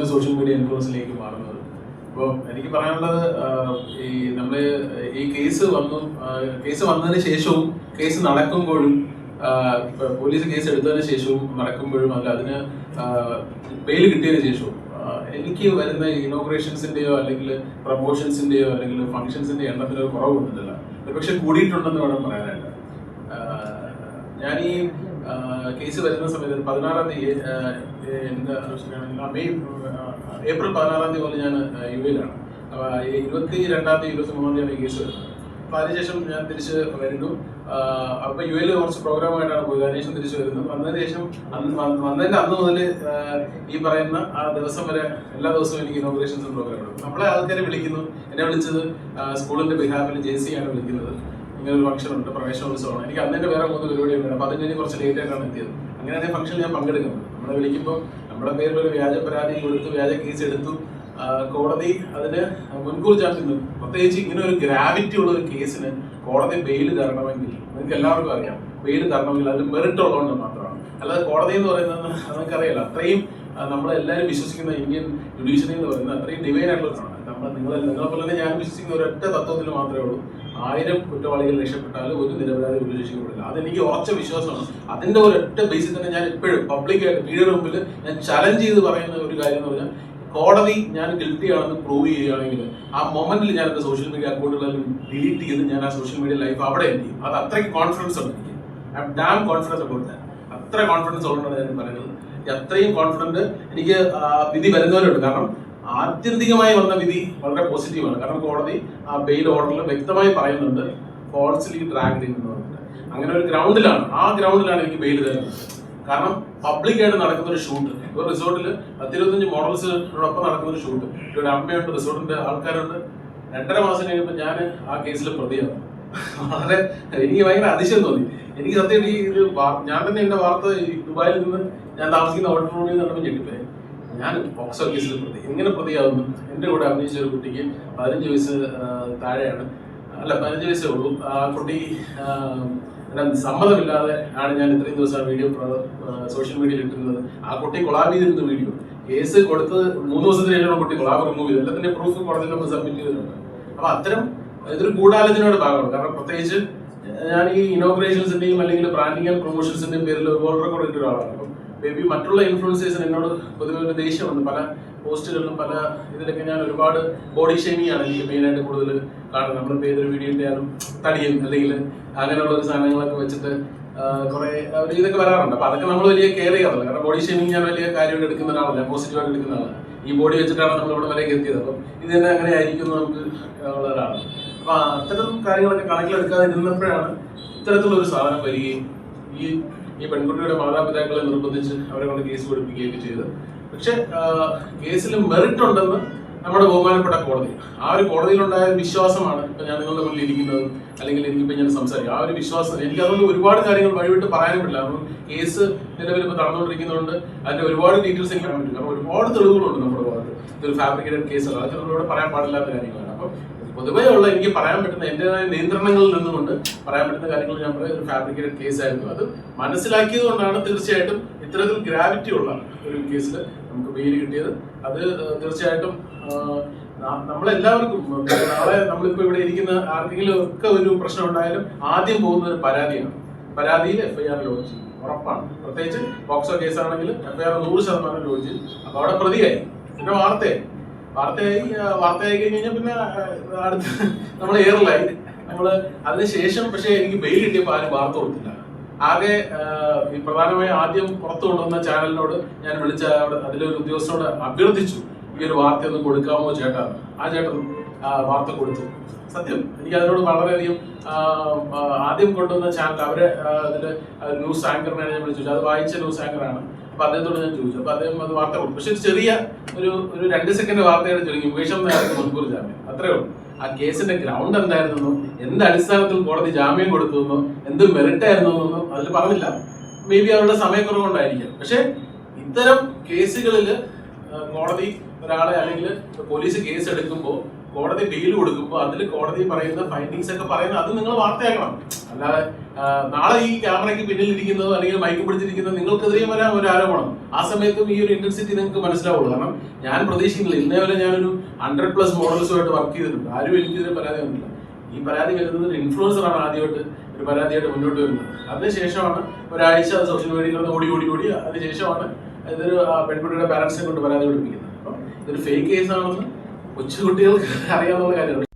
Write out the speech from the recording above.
ഒരു social media ഇൻഫ്ലുവൻസിലേക്ക് മാറുന്നത്. അപ്പോൾ എനിക്ക് പറയാനുള്ളത്, ഈ നമ്മൾ ഈ കേസ് വന്നതിന് ശേഷവും കേസ് നടക്കുമ്പോഴും പോലീസ് കേസ് എടുത്തതിന് ശേഷവും നടക്കുമ്പോഴും അല്ല അതിന് ബെയിൽ കിട്ടിയതിന് ശേഷവും എനിക്ക് വരുന്ന ഇനോഗ്രേഷൻസിന്റെയോ അല്ലെങ്കിൽ പ്രമോഷൻസിന്റെയോ അല്ലെങ്കിൽ ഫംഗ്ഷൻസിന്റെ എണ്ണത്തിനോ കുറവ് വന്നിട്ടില്ല, ഒരുപക്ഷെ കൂടിയിട്ടുണ്ടെന്ന് വേണം പറയാനായിട്ട്. ഞാൻ ഈ കേസ് വരുന്ന സമയത്ത് 16-ാം തീയതി ഏപ്രിൽ 16-ാം തീയതി പോലെ ഞാൻ യുഎയിലാണ്. 22-ാം തീയതി 23-ാം തീയതിയാണ് കേസ് വരുന്നത്. അപ്പോൾ അതിനുശേഷം ഞാൻ തിരിച്ച് വരുന്നു. അപ്പോൾ യുഎയിൽ കുറച്ച് പ്രോഗ്രാമായിട്ടാണ് പോയത്. അതിനുശേഷം തിരിച്ചു വരുന്നു. വന്നതിന്റെ അന്ന് മുതൽ ഈ പറയുന്ന ആ ദിവസം വരെ എല്ലാ ദിവസവും എനിക്ക് ഇനോഗ്രേഷൻസ് പ്രോഗ്രാമുണ്ട്. നമ്മളെ ആൾക്കാരെ വിളിക്കുന്നു. എന്നെ വിളിച്ചത് സ്കൂളിന്റെ ബിഹാഫിൽ JC ആണ് വിളിക്കുന്നത്. ഇങ്ങനെ ഒരു ഫംഗ്ഷൻ ഉണ്ട്, പ്രവേശനോത്സവമാണ്. എനിക്ക് അന്നെ വേറെ 3 പരിപാടിയുണ്ട്. അപ്പോൾ അതിന് കഴിഞ്ഞ് കുറച്ച് ലേറ്റ് ആയിട്ടാണ് എത്തിയത്. അങ്ങനെ അതേ ഫംഗ്ഷനിൽ ഞാൻ പങ്കെടുക്കുന്നത്. നമ്മളെ വിളിക്കുമ്പോൾ നമ്മുടെ പേരിൽ ഒരു വ്യാജ പരാതി കൊടുത്തു, വ്യാജ കേസ് എടുത്തു. കോടതി അതിന് മുൻകൂർ ജാമ്യം. പ്രത്യേകിച്ച് ഇങ്ങനെ ഒരു ഗ്രാവിറ്റി ഉള്ള ഒരു കേസിന് കോടതി ബെയിൽ തരണമെങ്കിൽ നിങ്ങൾക്ക് എല്ലാവർക്കും അറിയാം, ബെയിൽ തരണമെങ്കിൽ അതിൽ മെറിറ്റ് ഉള്ളതുകൊണ്ട് മാത്രമാണ്. അല്ലാതെ കോടതി എന്ന് പറയുന്നത് നമുക്കറിയില്ല, അത്രയും നമ്മളെല്ലാവരും വിശ്വസിക്കുന്ന ഇന്ത്യൻ ജുഡീഷ്യറി എന്ന് പറയുന്നത് അത്രയും ഡിവൈൻ ആയിട്ടുള്ള സാധനം. നിങ്ങളെ പോലെ തന്നെ ഞാൻ വിശ്വസിക്കുന്ന ഒരൊറ്റ തത്വത്തിൽ മാത്രമേ ഉള്ളൂ, 1000 കുറ്റവാളികൾ രക്ഷപ്പെട്ടാലും ഒരു നിരപരാധി ഉപേക്ഷിക്കപ്പെടില്ല. അതെനിക്ക് ഉറച്ച വിശ്വാസമാണ്. അതിന്റെ ഒരൊറ്റ ബേസിൽ തന്നെ ഞാൻ എപ്പോഴും പബ്ലിക്കായിട്ട് മീഡിയയുടെ മുമ്പിൽ ഞാൻ ചലഞ്ച് ചെയ്ത് പറയുന്ന ഒരു കാര്യം എന്ന് പറഞ്ഞാൽ, കോടതി ഞാൻ ഗിൽറ്റി ആണെന്ന് പ്രൂവ് ചെയ്യുകയാണെങ്കിൽ ആ മൊമെന്റിൽ ഞാൻ എന്റെ സോഷ്യൽ മീഡിയ അക്കൗണ്ടുകളിൽ ഡിലീറ്റ് ചെയ്ത് ഞാൻ ആ സോഷ്യൽ മീഡിയ ലൈഫ് അവിടെ എത്തി. അത് അത്രയ്ക്ക് കോൺഫിഡൻസ് ഉണ്ട് എനിക്ക്. I M dam confidence about that. അത്ര കോൺഫിഡൻസ് ഉള്ളതാണ് ഞാൻ പറയുന്നത്. അത്രയും കോൺഫിഡന്റ് എനിക്ക് വിധി വരുന്നവരുണ്ട്. കാരണം ആത്യന്തികമായി വന്ന വിധി വളരെ പോസിറ്റീവാണ്. കാരണം കോടതി ആ ബെയിൽ ഓർഡറിൽ വ്യക്തമായി പറയുന്നുണ്ട് ഫോൾസ്ലി ഡ്രാഗ്ഡ് ഇൻ എന്ന് പറഞ്ഞിട്ട്. അങ്ങനെ ഒരു ഗ്രൗണ്ടിലാണ്, ആ ഗ്രൗണ്ടിലാണ് എനിക്ക് ബെയിൽ തരുന്നത്. കാരണം പബ്ലിക്കായിട്ട് നടക്കുന്ന ഒരു ഷൂട്ട്, ഒരു റിസോർട്ടിൽ 25 മോഡൽസിനോടൊപ്പം നടക്കുന്ന ഒരു ഷൂട്ട്, ഒരു അമ്മയുണ്ട്, റിസോർട്ടിന്റെ ആൾക്കാരുണ്ട്. 2.5 മാസം കഴിയുമ്പോൾ ഞാൻ ആ കേസിൽ പ്രതിയാണ്. വളരെ എനിക്ക് ഭയങ്കര അതിശയം തോന്നി. എനിക്ക് സത്യം ഞാൻ തന്നെ എന്റെ വാർത്ത ദുബായിൽ നിന്ന് ഞാൻ താമസിക്കുന്ന ഓഡിറ്റോറിയത്തിൽ നിന്ന് ഞെട്ടിപ്പോയി. ഞാൻ പോക്സോ കേസിൽ പ്രതി എങ്ങനെ പ്രതിയാവുന്നു? എൻ്റെ കൂടെ അഭിനയിച്ച ഒരു കുട്ടിക്ക് 15 വയസ്സ് താഴെയാണ്, അല്ല 15 വയസ്സേ ഉള്ളൂ. ആ കുട്ടി സമ്മതമില്ലാതെ ആണ് ഞാൻ ഇത്രയും ദിവസം വീഡിയോ സോഷ്യൽ മീഡിയയിൽ ഇട്ടിരുന്നത്. ആ കുട്ടി കൊളാബ് ചെയ്തിരുന്ന വീഡിയോ കേസ് കൊടുത്തത് 3 ദിവസത്തിന് ശേഷമാണ് കുട്ടി കൊളാബ് റിമൂവ് ചെയ്തത്. എല്ലാത്തിന്റെ പ്രൂഫ് കോടതിയിൽ നമ്മൾ സബ്മിറ്റ് ചെയ്തിട്ടുണ്ട്. അപ്പൊ അത്തരം ഇതൊരു ഗൂഢാലോചനയുടെ ഭാഗമാണ്. കാരണം പ്രത്യേകിച്ച് ഞാൻ ഈ ഇനോഗ്രേഷൻസിന്റെയും അല്ലെങ്കിൽ ബ്രാൻഡിങ് ആൻഡ് പ്രൊമോഷൻസിന്റെയും പേരിൽ വേൾഡ് റെക്കോർഡ് ഇട്ട ഒരാളാണ്. അപ്പം ബേബി മറ്റുള്ള ഇൻഫ്ലുവൻസേഴ്സിന് എന്നോട് പൊതുവെ ഒരു ദേഷ്യമുണ്ട്. പല പോസ്റ്റുകളിലും പല ഇതിലൊക്കെ ഞാൻ ഒരുപാട് ബോഡി ഷേമിങ് ആണ് എനിക്ക് മെയിനായിട്ട് കൂടുതൽ കാണുന്നത്. നമ്മളിപ്പോൾ ഏതൊരു വീഡിയോ ഇട്ടാലും തടിയും അല്ലെങ്കിൽ അങ്ങനെയുള്ള ഒരു സാധനങ്ങളൊക്കെ വെച്ചിട്ട് കുറെ ഇതൊക്കെ വരാറുണ്ട്. അപ്പൊ അതൊക്കെ നമ്മൾ വലിയ കെയർ ചെയ്യാറില്ല. കാരണം ബോഡി ഷേമിങ് ഞാൻ വലിയ കാര്യമായിട്ട് എടുക്കുന്ന ഒരാളല്ല, പോസിറ്റീവായിട്ട് എടുക്കുന്ന ആളാണ്. ഈ ബോഡി വെച്ചിട്ടാണ് നമ്മൾ ഇവിടെ വരെയൊക്കെ എത്തിയത്. അപ്പം ഇത് തന്നെ അങ്ങനെ ആയിരിക്കും നമുക്ക് ഉള്ള ഒരാളാണ്. അപ്പൊ അത്തരം കാര്യങ്ങളൊക്കെ കണക്കിലെടുക്കാതെ ഇരുന്നപ്പോഴാണ് ഇത്തരത്തിലൊരു സാധനം വരികയും ഈ പെൺകുട്ടിയുടെ മാതാപിതാക്കളെ നിർബന്ധിച്ച് അവരെ കൊണ്ട് കേസ് കൊടുപ്പിക്കുകയൊക്കെ ചെയ്ത്. പക്ഷെ കേസിൽ മെറിറ്റ് ഉണ്ടെന്ന് നമ്മുടെ ബഹുമാനപ്പെട്ട കോടതി, ആ ഒരു കോടതിയിലുണ്ടായ വിശ്വാസമാണ് ഇപ്പൊ ഞാൻ നിങ്ങളുടെ മുന്നിൽ ഇരിക്കുന്നത്, അല്ലെങ്കിൽ എനിക്കിപ്പോ ഞാൻ സംസാരിക്കും. ആ ഒരു വിശ്വാസം എനിക്ക് അതുകൊണ്ട് ഒരുപാട് കാര്യങ്ങൾ വഴിവിട്ട് പറയാനും പറ്റില്ല. കാരണം കേസ് നിലവിൽ ഇപ്പൊ നടന്നുകൊണ്ടിരിക്കുന്നതുകൊണ്ട് അതിന്റെ ഒരുപാട് ഡീറ്റെയിൽസ് എനിക്ക് പറയാൻ പറ്റില്ല. കാരണം ഒരുപാട് തെളിവുകളുണ്ട് നമ്മുടെ ഭാഗത്ത്. ഇതൊരു ഫാബ്രിക്കേറ്റഡ് കേസാണ്, അതൊക്കെ നമ്മളിവിടെ പറയാൻ പാടില്ലാത്ത കാര്യങ്ങളാണ്. അപ്പം പൊതുവേ ഉള്ള എനിക്ക് പറയാൻ പറ്റുന്ന എന്റേതായ നിയന്ത്രണങ്ങളിൽ നിന്നുകൊണ്ട് പറയാൻ പറ്റുന്ന കാര്യങ്ങൾ ഞാൻ പറയാം. ഒരു ഫാബ്രിക്കേറ്റഡ് കേസായിരുന്നു. അത് മനസ്സിലാക്കിയത് കൊണ്ടാണ് തീർച്ചയായിട്ടും ഇത്തരത്തിൽ ഗ്രാവിറ്റി ഉള്ള ഒരു കേസിൽ നമുക്ക് ബെയിൽ കിട്ടിയത്. അത് തീർച്ചയായിട്ടും നമ്മളെല്ലാവർക്കും നാളെ നമ്മളിപ്പോ ഇവിടെ ഇരിക്കുന്ന ആർക്കെങ്കിലും ഒക്കെ ഒരു പ്രശ്നം ഉണ്ടായാലും ആദ്യം പോകുന്ന ഒരു പരാതിയാണ്. പരാതിയിൽ FIR ലോഡ്ജ് ചെയ്യും, ഉറപ്പാണ്. പ്രത്യേകിച്ച് പോക്സോ കേസാണെങ്കിൽ FIR 100% ലോഡ്ജ് ചെയ്യും. അപ്പൊ അവിടെ പ്രതിയായി, പിന്നെ വാർത്തയായി കഴിഞ്ഞാൽ പിന്നെ അടുത്ത് നമ്മൾ എയറിലായി. നമ്മള് അതിനുശേഷം പക്ഷെ എനിക്ക് ബെയിൽ കിട്ടിയപ്പോൾ ആരും വാർത്ത കൊടുത്തില്ല. ആകെ ഈ പ്രധാനമായി ആദ്യം പുറത്തു കൊണ്ടുവന്ന ചാനലിനോട് ഞാൻ വിളിച്ച അതിലൊരു ഉദ്യോഗസ്ഥനോട് അഭ്യർത്ഥിച്ചു, ഈ ഒരു വാർത്ത ഒന്ന് കൊടുക്കാമോ ചേട്ടാ. ആ ചേട്ടൻ വാർത്ത കൊടുത്തു. സത്യം എനിക്ക് അതിനോട് വളരെയധികം ആദ്യം കൊണ്ടുവന്ന ചാനൽ അവരെ അതിൽ ന്യൂസ് ആങ്കറിനെ ഞാൻ വിളിച്ചു. അത് വായിച്ച ന്യൂസ് ആങ്കറാണ്. അപ്പൊ അദ്ദേഹത്തോട് ഞാൻ ചോദിച്ചു. അപ്പൊ അദ്ദേഹം അത് വാർത്ത കൊടുത്തു. പക്ഷെ ചെറിയ ഒരു 2 സെക്കൻഡ് വാർത്തയായിട്ട് ചുരുങ്ങി. മുകേഷ് മുൻകൂർ ജാമ്യം, അത്രേ ഉള്ളൂ. ആ കേസിന്റെ ഗ്രൗണ്ട് എന്തായിരുന്നു, എന്ത് അടിസ്ഥാനത്തിൽ കോടതി ജാമ്യം കൊടുത്തു, എന്ത് മെറിറ്റ് ആയിരുന്നു അതിൽ പറഞ്ഞില്ല. മേ ബി അവരുടെ സമയക്കുറവുകൊണ്ടായിരിക്കാം. പക്ഷെ ഇത്തരം കേസുകളിൽ കോടതി ഒരാളെ അല്ലെങ്കിൽ പോലീസ് കേസ് എടുക്കുമ്പോൾ കോടതി ബെയിൽ കൊടുക്കുമ്പോൾ അതിൽ കോടതി പറയുന്ന ഫൈൻഡിങ്സ് ഒക്കെ പറയുന്നത് അത് നിങ്ങൾ വാർത്തയാക്കണം. അല്ലാതെ നാളെ ഈ ക്യാമറയ്ക്ക് പിന്നിൽ ഇരിക്കുന്നതോ അല്ലെങ്കിൽ മൈക്ക് പിടിച്ചിരിക്കുന്നതോ നിങ്ങൾക്കെതിരെയും വരാൻ ഒരു ആരോപണം. ആ സമയത്തും ഈ ഒരു ഇന്റൻസിറ്റി നിങ്ങൾക്ക് മനസ്സിലാവുള്ളൂ. കാരണം ഞാൻ പ്രതീക്ഷിക്കുന്നില്ല, ഇന്നേ വരെ ഞാനൊരു 100+ മോഡൽസുമായിട്ട് വർക്ക് ചെയ്തിട്ടുണ്ട്. ആരും എനിക്കിതിന് പരാതി വന്നില്ല. ഈ പരാതി വരുന്നത് ഒരു ഇൻഫ്ലുവൻസറാണ് ആദ്യമായിട്ട് ഒരു പരാതിയായിട്ട് മുന്നോട്ട് വരുന്നത്. അതിനുശേഷമാണ് ഒരാഴ്ച സോഷ്യൽ മീഡിയയിൽ ഓടി അതിനുശേഷമാണ് ഇതൊരു പെൺകുട്ടിയുടെ പാരന്റ്സിനെ കൊണ്ട് പരാതി കൊടുപ്പിക്കുന്നത്. അപ്പം ഇതൊരു ഫേക്ക് കേസാണെന്ന് കൊച്ചുകുട്ടികൾക്ക് അറിയാവുന്ന കാര്യമാണ്.